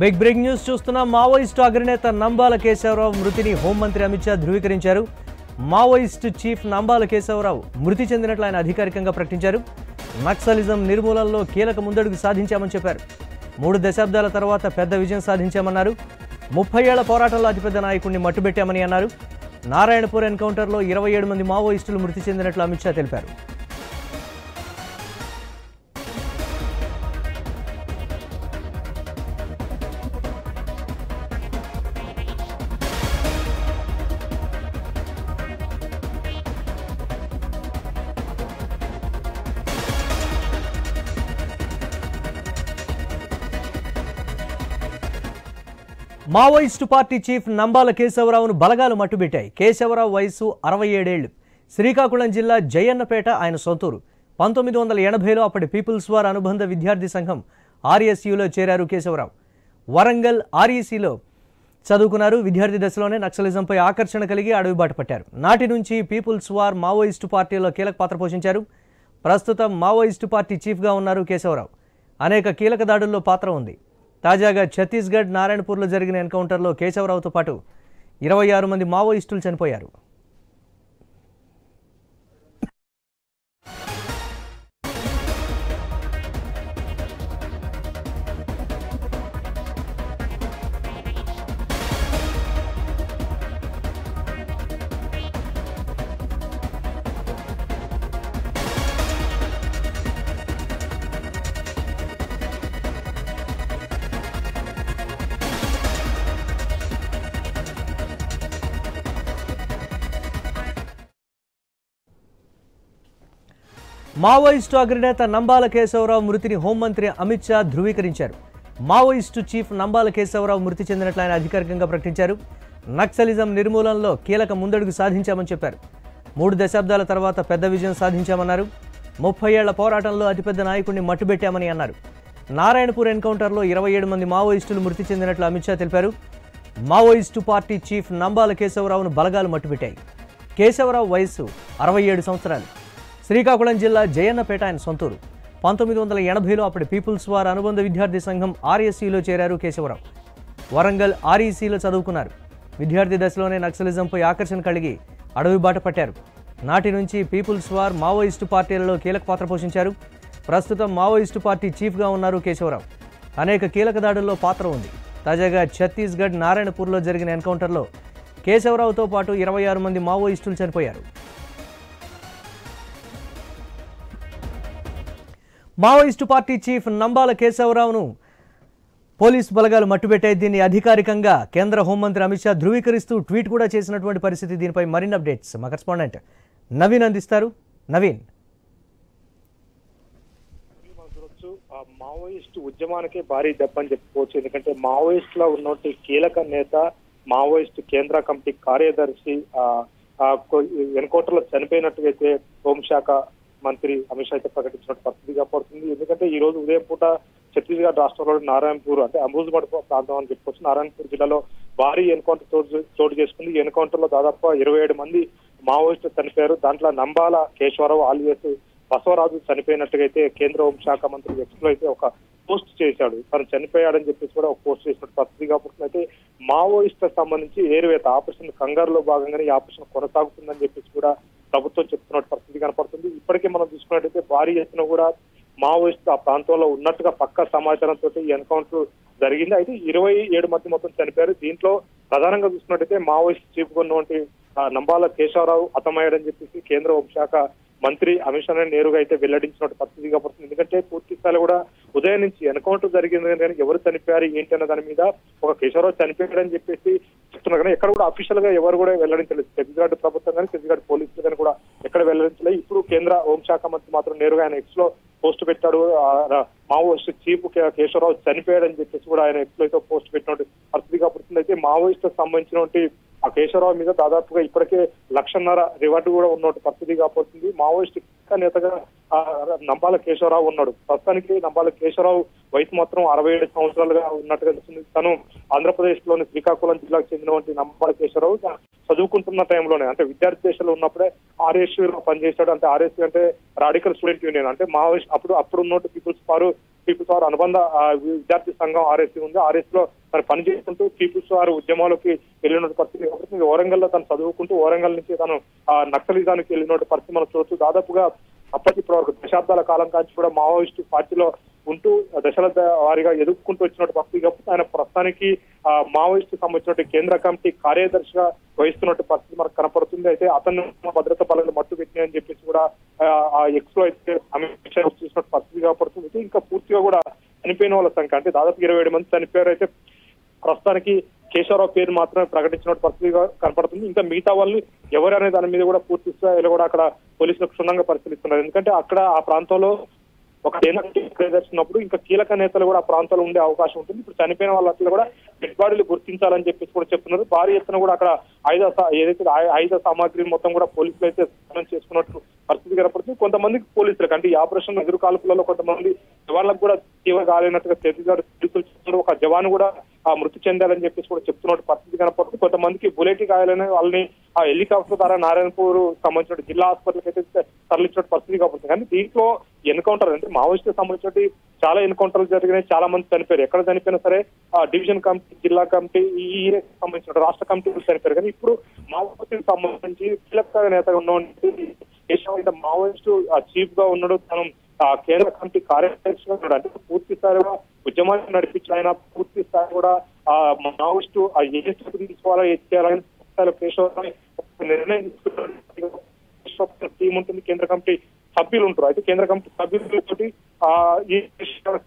Big break news చూస్తున్న Maoist అగ్రనేత నంబాల కేశవరావు మృతిని హోంమంత్రి అమిత్ షా ధృవీకరించారు. మావోయిస్టు చీఫ్ నంబాల కేశవరావు మృతి చెందినట్లు ఆయన అధికారికంగా ప్రకటించారు. నక్సలిజం నిర్మూలనలో కీలక ముందడుగు సాధించామని చెప్పారు. 3 దశాబ్దాల తర్వాత పెద్ద విజయం సాధించామన్నారు. 30 ఏళ్ల పోరాటంలో అతిపెద్ద నాయకుడిని మట్టుబెట్టామని అన్నారు. నారాయణపూర్ ఎన్కౌంటర్లో 27 మంది మావోయిస్టులు మృతి చెందినట్లు అమిత్ షా తెలిపారు. మావోయిస్టు పార్టీ చీఫ్ నంబాల కేశవరావును బలగాలు మట్టుబెట్టాయి. కేశవరావు వయసు 67 ఏళ్లు. శ్రీకాకుళం జిల్లా జయన్నపేట ఆయన సొంతూరు. 1980లో అప్పటి పీపుల్స్ వార్ అనుబంధ విద్యార్థి సంఘం ఆర్ఎస్యూలో చేరారు కేశవరావు. వరంగల్ ఆర్ఈసీలో చదువుకున్నారు. విద్యార్థి దశలోనే నక్సలిజంపై ఆకర్షణ కలిగి అడవిబాట పట్టారు. నాటి నుంచి పీపుల్స్ వార్ మావోయిస్టు పార్టీలో కీలక పాత్ర పోషించారు. ప్రస్తుతం మావోయిస్టు పార్టీ చీఫ్గా ఉన్నారు కేశవరావు. అనేక కీలక దాడుల్లో పాత్ర ఉంది. తాజాగా ఛత్తీస్గఢ్ నారాయణపూర్లో జరిగిన ఎన్కౌంటర్లో కేశవరావుతో పాటు 26 మంది మావోయిస్టులు చనిపోయారు. మావోయిస్టు అగ్రనేత నంబాల కేశవరావు మృతిని హోంమంత్రి అమిత్ షా ధృవీకరించారు. మావోయిస్టు చీఫ్ నంబాల కేశవరావు మృతి చెందినట్లు ఆయన అధికారికంగా ప్రకటించారు. నక్సలిజం నిర్మూలనలో కీలక ముందడుగు సాధించామని చెప్పారు. 3 దశాబ్దాల తర్వాత పెద్ద విజయం సాధించామన్నారు. 30 ఏళ్ల పోరాటంలో అతిపెద్ద నాయకుడిని మట్టుబెట్టామని అన్నారు. నారాయణపూర్ ఎన్కౌంటర్లో 27 మంది మావోయిస్టులు మృతి చెందినట్లు అమిత్ షా తెలిపారు. మావోయిస్టు పార్టీ చీఫ్ నంబాల కేశవరావును బలగాలు మట్టుబెట్టాయి. కేశవరావు వయసు 67 సంవత్సరాలు. శ్రీకాకుళం జిల్లా జయన్నపేట ఆయన సొంతూరు. 1980లో అప్పటి పీపుల్స్ వార్ అనుబంధ విద్యార్థి సంఘం ఆర్ఎస్యూలో చేరారు కేశవరావు. వరంగల్ ఆర్ఈసీలో చదువుకున్నారు. విద్యార్థి దశలోనే నక్సలిజంపై ఆకర్షణ కలిగి అడవిబాట పట్టారు. నాటి నుంచి పీపుల్స్ వార్ మావోయిస్టు పార్టీలలో కీలక పాత్ర పోషించారు. ప్రస్తుతం మావోయిస్టు పార్టీ చీఫ్గా ఉన్నారు కేశవరావు. అనేక కీలక దాడుల్లో పాత్ర ఉంది. తాజాగా ఛత్తీస్గఢ్ నారాయణపూర్లో జరిగిన ఎన్కౌంటర్లో కేశవరావుతో పాటు 26 మంది మావోయిస్టులు చనిపోయారు. మావోయిస్టు పార్టీ చీఫ్ నంబాల కేశవరావును పోలీసు బలగాలు మట్టుబెట్టాయి. దీన్ని అధికారికంగా కేంద్ర హోంమంత్రి అమిత్ షా ధృవీకరిస్తూ ట్వీట్ కూడా చేసినటువంటి పరిస్థితి. దీనిపై మరిన్ని అప్డేట్స్ మా కరెస్పాండెంట్ నవీన్ అందిస్తారు. నవీన్, మావోయిస్టు ఉద్యమానికి భారీ దెబ్బని చెప్పుకోవచ్చు. ఎందుకంటే మావోయిస్టులో ఉన్నటువంటి కీలక నేత, మావోయిస్టు కేంద్ర కమిటీ కార్యదర్శి ఎన్కౌంటర్లో చనిపోయినట్టుగైతే హోంశాఖ మంత్రి అమిత్ షా అయితే ప్రకటించినట్టు పరిస్థితిగా పడుతుంది. ఎందుకంటే ఈ రోజు ఉదయం పూట ఛత్తీస్గఢ్ రాష్ట్రంలో నారాయణపూర్ అంటే అంబుజ్మడ్ ప్రాంతం అని చెప్పుకోవచ్చు. నారాయణపూర్ జిల్లాలో భారీ ఎన్కౌంటర్ చోటు చేసుకుంది. ఈ ఎన్కౌంటర్ లో దాదాపు 27 మంది మావోయిస్టులు చనిపోయారు. దాంట్లో నంబాల కేశవరావు ఆలియాస్ బసవరాజు చనిపోయినట్టుగా అయితే కేంద్ర హోంశాఖ మంత్రి ఎక్స్ లో అయితే ఒక పోస్ట్ చేశాడు. తను చనిపోయాడని చెప్పేసి కూడా ఒక పోస్ట్ చేసినట్టు పరిస్థితిగా పడుతుంది. అయితే మావోయిస్టులకు సంబంధించి ఏరువేత ఆపరేషన్ కంగారులో భాగంగానే ఈ ఆపరేషన్ కొనసాగుతుందని చెప్పేసి కూడా ప్రభుత్వం చెప్తున్నట్టు పరిస్థితి కనపడుతుంది. ఇప్పటికే మనం చూసుకున్నట్టయితే భారీ ఎత్తున కూడా మావోయిస్టులు ఆ ప్రాంతంలో ఉన్నట్టుగా పక్కా సమాచారంతో ఈ ఎన్కౌంటర్ జరిగింది. అయితే 27 మంది మొత్తం చనిపోయారు. దీంట్లో ప్రధానంగా చూసుకున్నట్టయితే మావోయిస్ట్ చీఫ్ ఉన్నటువంటి నంబాల కేశవరావు హతమయ్యాడని చెప్పేసి కేంద్ర హోంశాఖ మంత్రి అమిత్ షా నేరుగా అయితే వెల్లడించినట్టు పరిస్థితిగా పడుతుంది. ఎందుకంటే పూర్తి స్థాయిలో కూడా ఉదయం నుంచి ఎన్కౌంటర్ జరిగింది కానీ ఎవరు చనిపోయారు ఏంటి అన్న దాని మీద ఒక కేశవరావు చనిపోయాడని చెప్పేసి చెప్తున్నారు. కానీ ఎక్కడ కూడా అఫీషియల్ గా ఎవరు కూడా వెల్లడించలేదు. ఛత్తీస్గఢ్ ప్రభుత్వం కానీ ఛత్తీస్గఢ్ పోలీసులు కానీ కూడా ఎక్కడ వెల్లడించలేదు. ఇప్పుడు కేంద్ర హోంశాఖ మంత్రి మాత్రం నేరుగా ఆయన ఎక్స్ లో పోస్ట్ పెట్టాడు. మావోయిస్ట్ చీఫ్ కేశవరావు చనిపోయాడని చెప్పేసి కూడా ఆయన ఎక్స్ లో అయితే పోస్ట్ పెట్టినట్టు పరిస్థితిగా పడుతుంది. అయితే మావోయిస్టులకు సంబంధించినటువంటి ఆ కేశవరావు మీద దాదాపుగా ఇప్పటికే 1,50,000 రివార్డు కూడా ఉన్నట్టు పరిస్థితి కాబోతుంది. మావోయిస్ట్ నేతగా నంబాల కేశవరావు ఉన్నాడు. ప్రస్తుతానికి నంబాల కేశవరావు వయసు మాత్రం 67 సంవత్సరాలుగా ఉన్నట్టుగా తెలిసింది. తను ఆంధ్రప్రదేశ్ లోని శ్రీకాకుళం జిల్లాకు చెందినటువంటి నంబాల కేశవరావు చదువుకుంటున్న టైంలోనే అంటే విద్యార్థి దశలో ఉన్నప్పుడే ఆర్ఎస్యూలో పనిచేశాడు. అంటే ఆర్ఎస్యూ అంటే రాడికల్ స్టూడెంట్ యూనియన్, అంటే మావోయిస్ట్ అప్పుడు ఉన్నట్టు పీపుల్స్ వార్ అనుబంధ విద్యార్థి సంఘం ఆర్ఎస్సీ ఉంది. ఆర్ఎస్ లో తను పనిచేసుకుంటూ పీపుల్స్ వార్ ఉద్యమాలకి వెళ్ళినట్టు పరిస్థితి. వరంగల్ లో తను చదువుకుంటూ వరంగల్ నుంచి తను నక్సలిజానికి వెళ్ళినట్టు పరిస్థితి మనం చూడొచ్చు. దాదాపుగా అప్పటిప్పటి వరకు దశాబ్దాల కాలం కాంచి కూడా మావోయిస్టు పార్టీలో ఉంటూ దశల వారీగా ఎదుర్కొంటూ వచ్చినట్టు పరిస్థితి. కాబట్టి ఆయన ప్రస్తుతానికి మావోయిస్టు సంబంధించిన కేంద్ర కమిటీ కార్యదర్శిగా వహిస్తున్నట్టు పరిస్థితి మనకు కనపడుతుంది. అయితే అతను భద్రతా బలాలు మట్టు పెట్టినాయని చెప్పేసి కూడా ఆ ఎక్స్ లో అయితే అమిత్ షా చూసినట్టు పరిస్థితి కనపడుతుంది. ఇంకా పూర్తిగా కూడా చనిపోయిన వాళ్ళ సంఖ్య అంటే దాదాపు 27 మంది చనిపోయారు. అయితే ప్రస్తుతానికి కేశవరావు పేరు మాత్రమే ప్రకటించినట్టు పరిస్థితిగా కనపడుతుంది. ఇంకా మిగతా వాళ్ళు ఎవరు అనే దాని మీద కూడా పూర్తి స్థాయిలో కూడా అక్కడ పోలీసులు క్షుణ్ణంగా పరిశీలిస్తున్నారు. ఎందుకంటే అక్కడ ఆ ప్రాంతంలో ఒక ప్రదర్శినప్పుడు ఇంకా కీలక నేతలు కూడా ఆ ప్రాంతంలో ఉండే అవకాశం ఉంటుంది. ఇప్పుడు చనిపోయిన వాళ్ళ కూడా డెడ్ బాడీలు గుర్తించాలని చెప్పేసి కూడా చెప్తున్నారు. భారీ ఎత్తున కూడా అక్కడ ఆయుధ సామాగ్రి మొత్తం కూడా పోలీసులు అయితే స్నానం చేసుకున్నట్టు పరిస్థితి కనపడుతుంది. కొంతమందికి పోలీసులకు అంటే ఈ ఆపరేషన్ ఎదురు కాల్పులలో కొంతమంది జవాన్లకు కూడా తీవ్ర గాలైనట్టుగా ఛత్తీస్గఢ్ పోలీసులు చెప్తున్నారు. ఒక జవాన్ కూడా మృతి చెందాలని చెప్పేసి కూడా చెప్తున్నట్టు పరిస్థితి కనపడుతుంది. కొంతమందికి బుల్లెట్ గాయాలని వాళ్ళని ఆ హెలికాప్టర్ ద్వారా నారాయణపూర్ సంబంధించిన జిల్లా హాస్పిటల్కి అయితే తరలించిన పరిస్థితి కనపడుతుంది. కానీ దీంట్లో ఎన్కౌంటర్ అంటే మావోయిస్టులకు సంబంధించి చాలా ఎన్కౌంటర్లు జరిగినాయి, చాలా మంది చనిపోయారు. ఎక్కడ చనిపోయినా సరే డివిజన్ కమిటీ, జిల్లా కమిటీ, ఈ సంబంధించిన రాష్ట్ర కమిటీలు చనిపోయారు. కానీ ఇప్పుడు మావోయిస్టులకు సంబంధించి కీలక నేతగా ఉన్నటువంటి మావోయిస్టు చీఫ్ గా ఉన్నాడు. తను కేంద్ర కమిటీ కార్యదర్శిగా ఉన్నాడు. అంటే పూర్తి స్థాయిగా ఉద్యమాన్ని నడిపించి ఆయన పూర్తి స్థాయి కూడా మావోయిస్టు ఏ స్టెప్ తీసుకోవాలో ఏది చేయాలని కేశవరావు నిర్ణయం తీసుకున్న టీం ఉంటుంది. కేంద్ర కమిటీ సభ్యులు ఉంటారు. అయితే కేంద్ర కమిటీ సభ్యులతోటి ఈ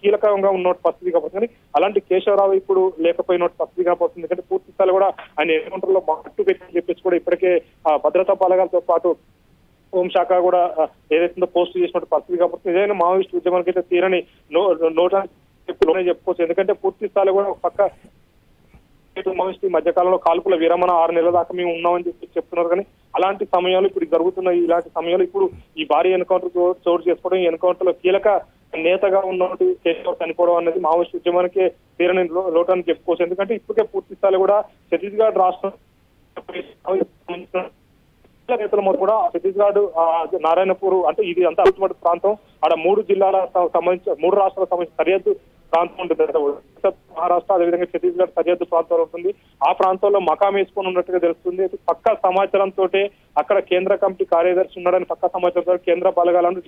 కీలకంగా ఉన్న పరిస్థితి కాబట్టి కానీ అలాంటి కేశవరావు ఇప్పుడు లేకపోయిన పరిస్థితి కనపడుతుంది. ఎందుకంటే పూర్తి స్థాయి కూడా ఆయన ఎన్కౌంటర్లో మట్టు పెట్టని చెప్పేసి కూడా ఇప్పటికే భద్రతా బలగాలతో పాటు హోంశాఖ కూడా ఏదైతుందో పోస్ట్ చేసినట్టు పరిస్థితి కాబట్టి ఏదైనా మావోయిస్టు ఉద్యమానికి అయితే తీరని నోట్లోనే చెప్పుకోవచ్చు. ఎందుకంటే పూర్తి స్థాయిలో కూడా పక్క మావోయిస్టు మధ్య కాలంలో కాల్పుల విరమణ 6 నెలల దాకా మేము ఉన్నామని చెప్పి చెప్తున్నారు. కానీ అలాంటి సమయాలు ఇప్పుడు జరుగుతున్న ఇలాంటి సమయాలు ఇప్పుడు ఈ భారీ ఎన్కౌంటర్ చోటు చేసుకోవడం, ఈ ఎన్కౌంటర్ లో కీలక నేతగా ఉన్నటువంటి కేశవరావు చనిపోవడం అనేది మావోయిస్టు ఉద్యమానికి తీరని లోటు అని చెప్పుకోవచ్చు. ఎందుకంటే ఇప్పటికే పూర్తి స్థాయిలో కూడా ఛత్తీస్గఢ్ రాష్ట్రం నేతల మొత్తం కూడా ఛత్తీస్గఢ్ నారాయణపూర్ అంటే ఇది అంతా అల్టిమేట్ ప్రాంతం. ఆడ 3 జిల్లాల సంబంధించి 3 రాష్ట్రాలకు సంబంధించి సరిహద్దు ప్రాంతం ఉంటుంది. మహారాష్ట్ర అదేవిధంగా ఛత్తీస్గఢ్ సరిహద్దు ప్రాంతంలో ఉంటుంది. ఆ ప్రాంతంలో మకాం వేసుకొని ఉన్నట్టుగా తెలుస్తుంది. పక్క సమాచారంతో అక్కడ కేంద్ర కమిటీ కార్యదర్శి ఉన్నాడని పక్క సమాచారంతో కేంద్ర బలగాలను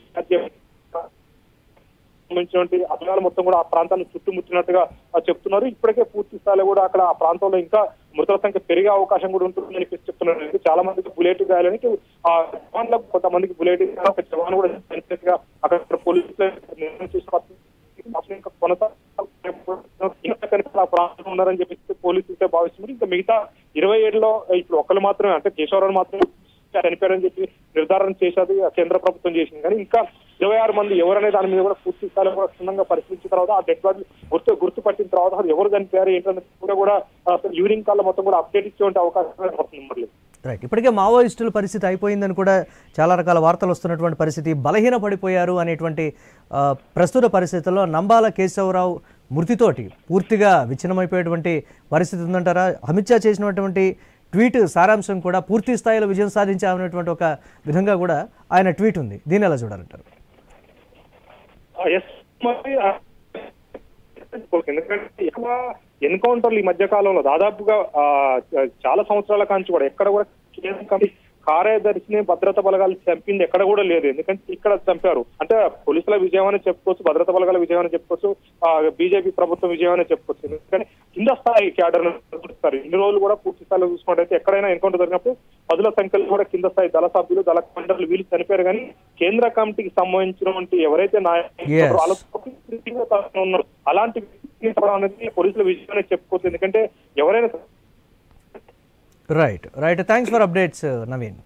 సంబంధించినటువంటి అధికారులు మొత్తం కూడా ఆ ప్రాంతాన్ని చుట్టుముట్టినట్టుగా చెప్తున్నారు. ఇప్పటికే పూర్తి స్థాయిలో కూడా అక్కడ ఆ ప్రాంతంలో ఇంకా మృతుల సంఖ్య పెరిగే అవకాశం కూడా ఉంటుందని చెప్తున్నారు. చాలా మందికి బుల్లెట్ గాయాలని ఆ జవాన్లకు కొంతమందికి బుల్లెట్ ఒక జవాన్ కూడా చనిపోయినట్టుగా అక్కడ పోలీసులు నిర్ణయం చేసిన ప్రాంతం ఉన్నారని చెప్పి పోలీసులతో భావిస్తున్నారు. ఇంకా మిగతా 27లో ఇప్పుడు ఒకళ్ళు మాత్రమే అంటే కేశవరావు మాత్రమే చనిపోయారని చెప్పి నిర్ధారణ చేసేది కేంద్ర ప్రభుత్వం చేసింది. కానీ ఇంకా 26 మంది ఎవరనే దాని మీద కూడా పూర్తి స్థాయిలో కూడా క్షుణ్ణంగా పరిశీలించిన తర్వాత ఆ డెడ్ బాడీ గుర్తుపట్టిన తర్వాత అసలు ఎవరు చనిపోయారు ఏంటనేది కూడా ఈవినింగ్ కాల్లో మొత్తం కూడా అప్డేట్ ఇచ్చే అవకాశం పడుతుంది. రైట్, ఇప్పటికే మావోయిస్టుల పరిస్థితి అయిపోయిందని కూడా చాలా రకాల వార్తలు వస్తున్నటువంటి పరిస్థితి, బలహీన పడిపోయారు అనేటువంటి ప్రస్తుత పరిస్థితుల్లో నంబాల కేశవరావు మృతితోటి పూర్తిగా విచ్ఛిన్నమైపోయేటువంటి పరిస్థితి ఉందంటారా? అమిత్ షా చేసినటువంటి ట్వీట్ సారాంశం కూడా పూర్తి స్థాయిలో విజయం సాధించామనేటువంటి ఒక విధంగా కూడా ఆయన ట్వీట్ ఉంది. దీన్ని ఎలా చూడాలంటారు? ఎందుకంటే ఎక్కువ ఎన్కౌంటర్లు ఈ మధ్య కాలంలో దాదాపుగా చాలా సంవత్సరాల కాంచి కూడా ఎక్కడ కూడా కార్యదర్శిని భద్రతా బలగాలు చంపింది ఎక్కడ కూడా లేదు. ఎందుకంటే ఇక్కడ చంపారు అంటే పోలీసుల విజయం అని చెప్పుకోవచ్చు, భద్రతా బలగాల విజయం అని చెప్పుకోవచ్చు, బీజేపీ ప్రభుత్వం విజయం అని చెప్పుకోవచ్చు. ఎందుకంటే కింద స్థాయి క్యాడర్ చూస్తారు. ఇన్ని రోజులు కూడా పూర్తి స్థాయిలో చూసుకున్నట్టయితే ఎక్కడైనా ఎన్కౌంటర్ జరిగినప్పుడు పదుల సంఖ్యలో కూడా కింద స్థాయి దళ సభ్యులు, దళ కమాండర్లు వీళ్ళు చనిపోయారు. కానీ కేంద్ర కమిటీకి సంబంధించినటువంటి ఎవరైతే నాయకులు ఉన్నారు అలాంటి అనేది పోలీసుల విజయం అని చెప్పుకోవచ్చు. ఎందుకంటే ఎవరైనా right, thanks for updates Naveen.